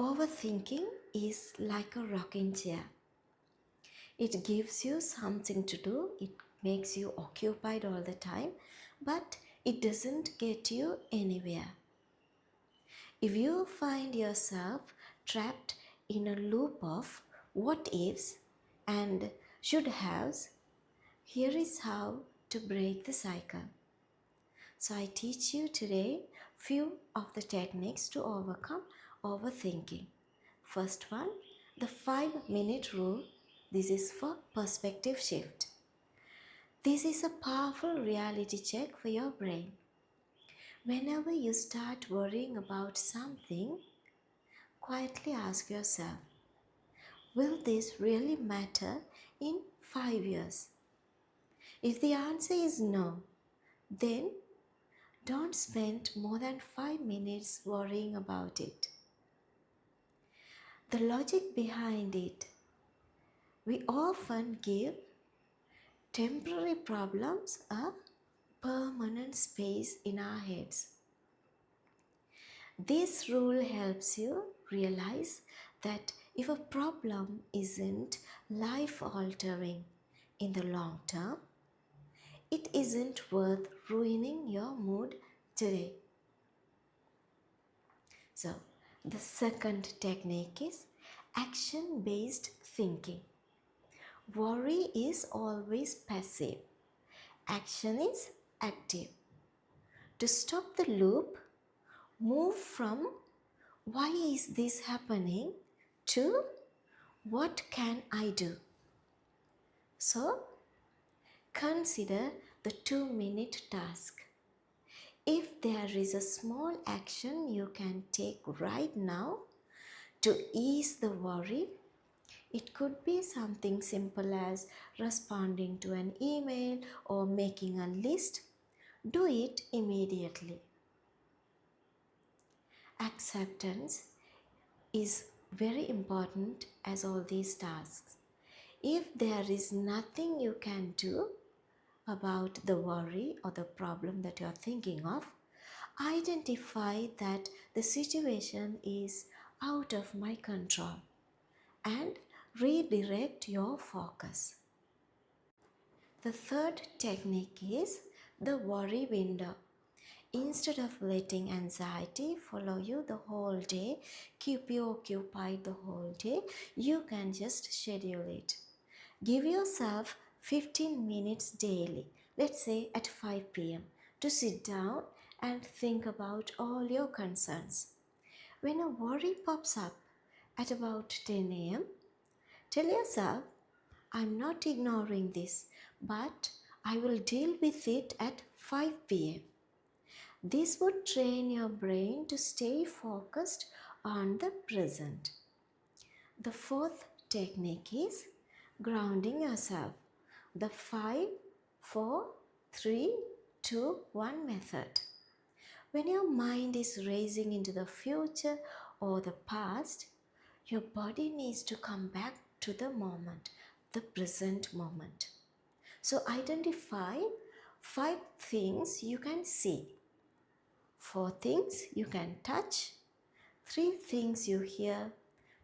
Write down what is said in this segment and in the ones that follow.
Overthinking is like a rocking chair. It gives you something to do, it makes you occupied all the time, but it doesn't get you anywhere. If you find yourself trapped in a loop of what ifs and should haves, here is how to break the cycle. So I teach you today few of the techniques to overcome overthinking. First one, the 5-minute rule. This is for perspective shift. This is a powerful reality check for your brain. Whenever you start worrying about something, quietly ask yourself, will this really matter in 5 years? If the answer is no, then don't spend more than 5 minutes worrying about it. The logic behind it, we often give temporary problems a permanent space in our heads. This rule helps you realize that if a problem isn't life altering in the long term, it isn't worth ruining your mood today. So, the second technique is action based thinking. Worry is always passive, action is active. To stop the loop, move from why is this happening to what can I do? So, consider the 2-minute task. If there is a small action you can take right now to ease the worry, it could be something simple as responding to an email or making a list. Do it immediately. Acceptance is very important as all these tasks. If there is nothing you can do about the worry or the problem that you are thinking of, identify that the situation is out of my control and redirect your focus. The third technique is the worry window. Instead of letting anxiety follow you the whole day, keep you occupied the whole day, you can just schedule it. Give yourself 15 minutes daily, let's say at 5 p.m., to sit down and think about all your concerns. When a worry pops up at about 10 a.m., tell yourself, I'm not ignoring this, but I will deal with it at 5 p.m. This would train your brain to stay focused on the present. The fourth technique is grounding yourself. The 5, 4, 3, 2, 1 method. When your mind is racing into the future or the past, your body needs to come back to the moment, the present moment. So identify 5 things you can see, 4 things you can touch, 3 things you hear,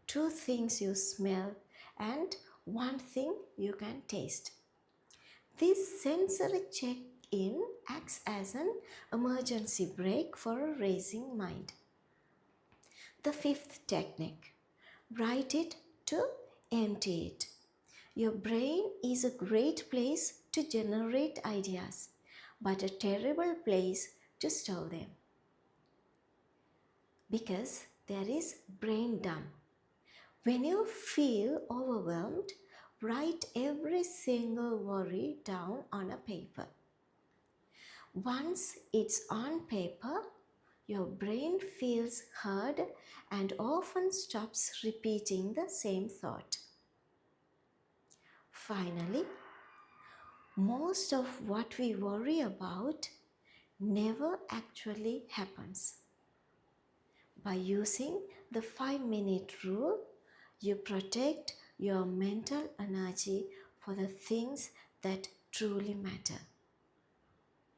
2 things you smell, and 1 thing you can taste. This sensory check-in acts as an emergency brake for a racing mind. The fifth technique, write it to empty it. Your brain is a great place to generate ideas, but a terrible place to store them, because there is brain dump. When you feel overwhelmed, write every single worry down on a paper. Once it's on paper, your brain feels heard and often stops repeating the same thought. Finally, most of what we worry about never actually happens. By using the 5-minute rule, you protect your mental energy for the things that truly matter.